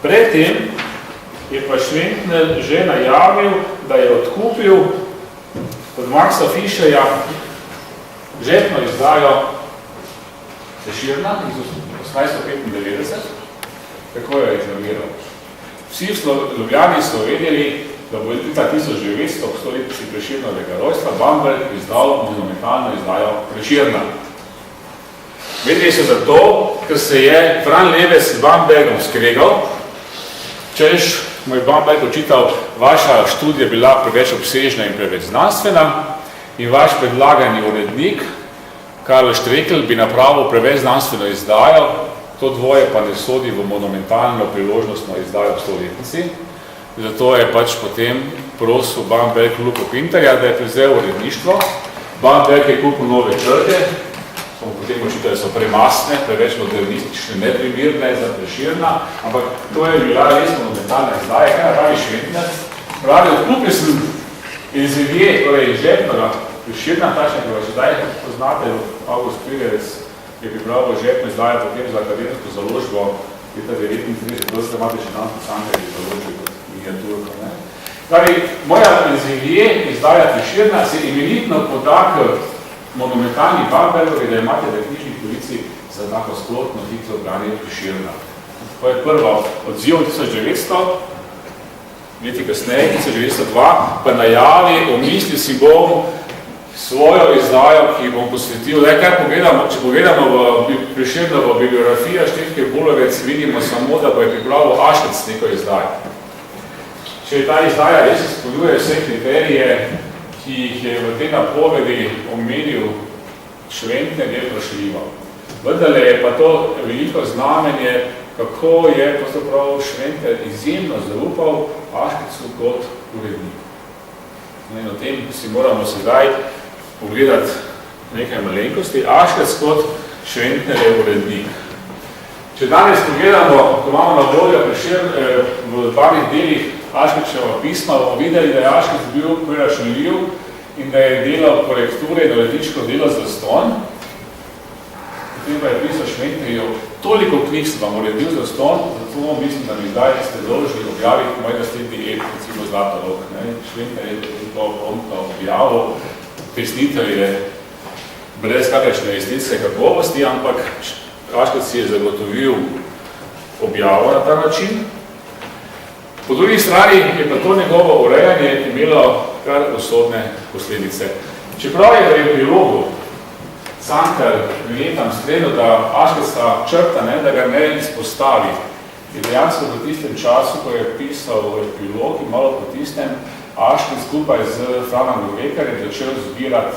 Predtem je pa Šventner že najavil, da je odkupil od Maxa Fischerja žepno izdajo Prešerna iz 1895, kako jo je iznomiral. Vsi v Ljubljani so vedeli, da bo leta 1900, k 100-letnici Prešernovega rojstva, Bamberg izdal monumentalno izdajo Prešerna. Vedeli so zato, ker se je Fran Leves s Bambergom skregal, češ moj Bamberg očital, vaša študija bila preveč obsežna in preveč znanstvena in vaš predlagani urednik, Karl Štrekel, bi napravil preveč znanstveno izdajo, to dvoje pa ne sodi v monumentalno priložnostno izdajo v 100-letnici. Zato je pač potem prosil Bamberg Luko Pintarja, da je prevzel uredništvo. Bamberg je kupil nove črke, smo potem očitali, da so premasne, preveč modernistične, neprimirne za Prešerna, ampak to je bila res monumentalna izdaja. Kaj pravi Šventner? Pravi, odkupil sem Elzevije, torej žepnega Prešerna, tačne, ki vas zdaj poznate, August Krivec je pripravil žepno izdajo potem za akademsko založbo leta 1939, to ste imate še nam Cankarjevi založbi kot miniaturko. Pravi, moja Elzevije izdaja Prešerna se imenitno poda k monumentalni Bambergovi, da imate v knjižni polici za tako splotno hitro branje Prešerna. To je prvo odziv 1900, leti kasneje, 1902, pa najavi, omisli si bom svojo izdajo, ki bom posvetil. Če pogledamo v Prešernovo biografijo Štefke Bulovec, vidimo samo, da bo je pripravil Aškec neko izdajo. Če ta izdaja res izpolnjuje vse kriterije, ki jih je v tej napovedi omenil Šventner, je vprašljivo. Vendar je pa to veliko znamenje, kako je pravzaprav Šventner izjemno zaupal Aškecu kot uredniku. In o tem si moramo sedaj pogledati nekaj malenkosti. Aškec kot Šventner je urednik. Če danes pogledamo, ko imamo na voljo v barih delih Aškečeva pisma, bomo videli, da je Aškec bil preračunljiv in da je delal korekture in uredniško delo za ston. Potem pa je pisal Šventnerju, toliko knjig sem vam uredil za ston, zato mislim, da mi zdaj ste dolžni objaviti moj naslednji ep, recimo Zlatorog. Šventner je to promptno objavil, pesnitev je brez kakršne estetske kakovosti, ampak Aškec si je zagotovil objavo na ta način. Po drugi strani je pa to njegovo urejanje imelo kar usodne posledice. Čeprav je v epilogu Cankar tam sklenil, da Aškeca črta, da ga ne izpostavi. Je dejansko v tistem času, ko je pisal v epilog in malo po tistem, Aškec skupaj z Franom Govekarjem začel zbirati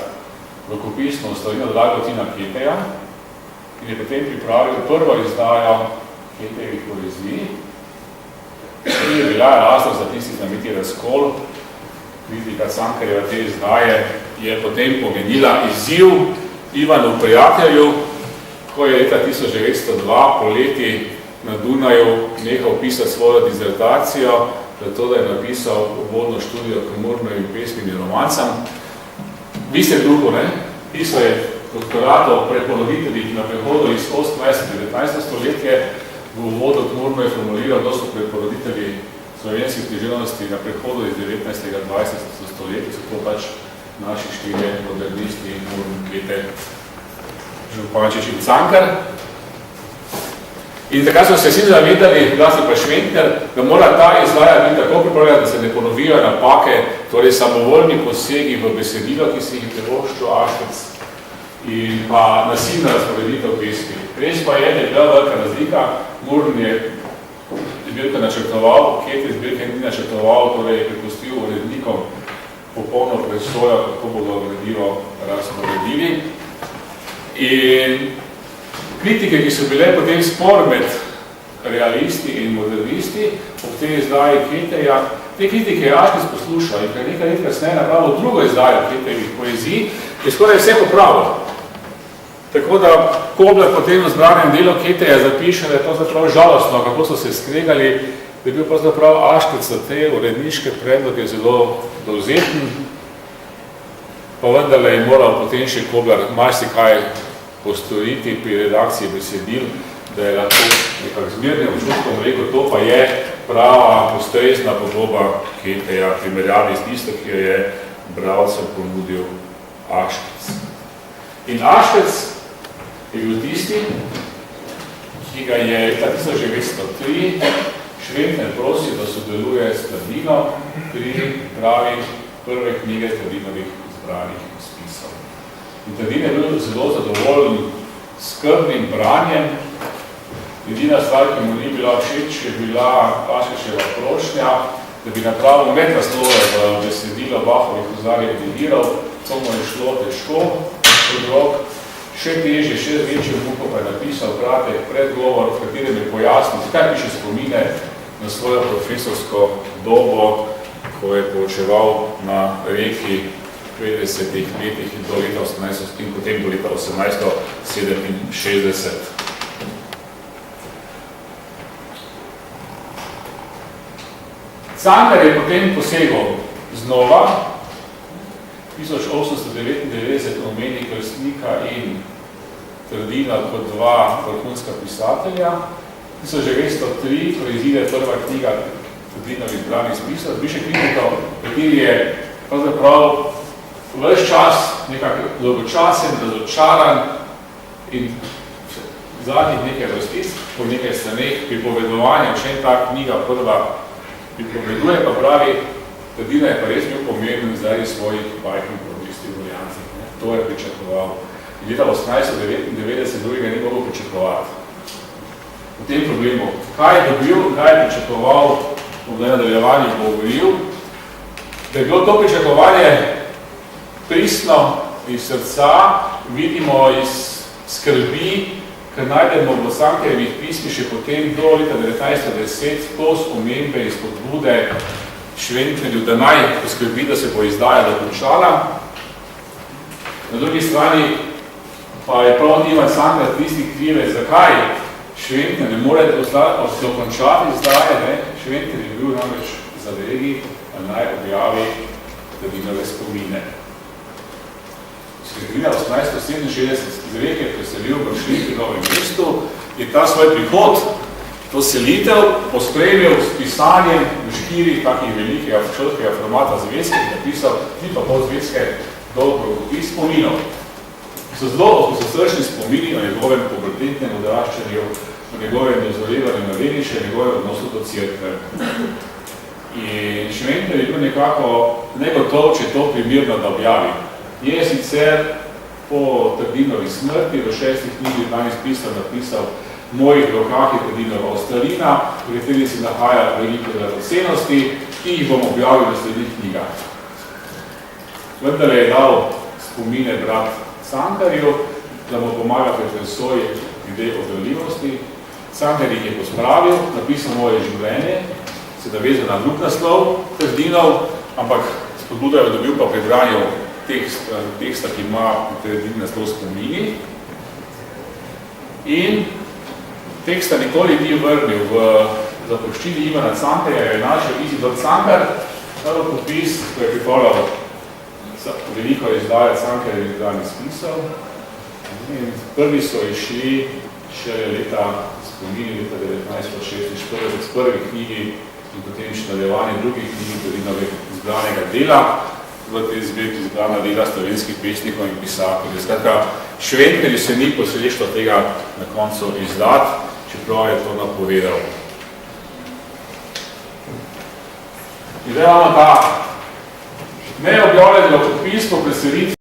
rokopisno ustavljeno Dragotina Keteja in je potem pripravil prvo izdajo Ketejevih poezij, ki je bila razlog za tisti znamiti razkol. Kritika Cankarjeva te izdaje je potem pomenila izziv Ivanu Prijatelju, ko je leta 1902 poleti na Dunaju nehal pisati svojo dizertacijo, zato da je napisal uvodno študijo k Murnovim pesmim in romancam. Vi ste drugo, pisal je doktorat o preporoditeljih na prehodu iz 18. 19. stoletje. V uvodu k Murnu je formuliral, da so preporoditelji slovenskih književnosti na prehodu iz 19. 20. stoletja, so to pač naši štirje modernisti, Murn, Kete, Župančič in Cankar. In takrat so se vsi zavedali, da se pa Šventner, da mora ta izdaja biti tako pripravljena, da se ne ponovijo napake, torej samovoljni posegi v besedilo, ki se jih privoščil Aškec in pa nasilna razporeditev pesmi. Res pa je, da je bila velika razlika. Murn je zbirka načrtoval, Kete zbirke ni načrtoval, torej je prepustil urednikom popolno presojo, kako bodo gradivo razporedili. In kritike, ki so bile potem spor med realisti in modernisti, ob tej izdaji Keteja, te kritike je Aškec poslušal in nekaj let kasneje napravil drugo izdajo Ketejevih poezij, je skoraj vse popravil. Tako da Koblar potem v zbranem delu Keteja zapiše, da je to zapravo žalostno, kako so se skregali, da je bil pravzaprav Aškec za te uredniške predloge zelo dovzeten, pa vendarle je moral potem še Koblar marsikaj postoriti pri redakciji besedil, da je lahko nekak zmirnim občutkom rekel, to pa je prava, ustrezna podoba Keteja, primerjavi s tisto, ki jo je bralcem ponudil Auschwitz. In Auschwitz je bil tisti, ki ga je leta 1903 Šventner prosil, da sodeluje s Trdino pri pravi prve knjige Trdinovih izbranih spisov. In Trdin je bil zelo zadovoljen skrbnim branjem. Edina stvar, ki mu ni bila všeč, je bila Paškaševa prošnja, da bi napravil metaslove v besedilo Bahovih ozarjev deliral. To mu je šlo težko od rok. Še težje, še večjo muko pa je napisal kratek predgovor, v katerem je pojasnil, kaj piše spomine na svojo profesorsko dobo, ko je poučeval na reki 50-ih letih do leta 18 in potem do leta 1867. Cankar je potem posegel znova, 1899 omeni Krstnika in Trdina kot dva vrhunska pisatelja. 1903, ko izide prva knjiga Trdinovih izbranih spisov, piše kritiko, kateri je pravzaprav ves čas nekako dolgočasen, razočaran in zadnjih nekaj vrstic, po nekaj straneh pripovedovanja, če ta knjiga prva pripoveduje, pa pravi, Trdina je pa res bil pomemben zaradi svojih bajknih protestih v Aljanci. To je pričakoval. In leta 1899 drugega ni mogel pričakovati. V tem problemu, kaj je dobil, kaj je pričakoval, v nadaljevanju govoril, da je bilo to pričakovanje pristno iz srca, vidimo iz skrbi, ker najdemo v Cankarjevih pismih še potem do leta 1910 plus omembe iz podbude Šventnerju, da naj poskrbi, da se bo izdaja dokončala. Na drugi strani pa je prav Ivan Cankar tisti krive, zakaj Šventner ne more dokončati izdaje. Šventner je bil namreč zavregi, da naj objavi Trdinove spomine. Sredina 1867 iz reke preselil v Šliti Novem mestu, je ta svoj prihod, to selitev, pospremil s pisanjem v 4 takih velikega črtkega formata zvezke, napisal ni pa pol zvezke dolgopis spominov. So zelo srčni spomini o njegovem pubertetnem odraščanju, o njegovem dozorevanju na Leniše, o njegovem odnosu do cerkve. In Šventner je bil nekako negotov, če to primirno da objavi. Je sicer po Trdinovi smrti v 6 knjigi danes napisal Mojih rokah je Trdinova ostarina, v kateri se nahaja veliko dragocenosti, ki jih bom objavil v naslednjih knjigah. Vendar je dal spomine brat Cankarju, da mu pomaga pri presoji glede odrljivosti. Cankar jih je pospravil, napisal Moje življenje, se navezal na drug naslov Trdinov, ampak spodbudo je dobil pa pri branju teksta, ki ima Trdin naslov spomini. In teksta nikoli ni vrnil v zapuščini Ivana Cankarja, je našel Izidor Cankar, popis, ko je pripravljal veliko izdaje Cankarjevih izbranih spisov. In prvi so išli še leta spomini, leta 1946, s prvi knjigi in potem še nadaljevanje drugih knjigi Trdinovih izbranega dela, v tej zbirki izbrana dela slovenskih pesnikov in pisateljev. Skratka, Šventnerju se ni posrečilo tega na koncu izdati, čeprav je to napovedal. In zdaj imamo ta neobjavljeno podpis po preselitvi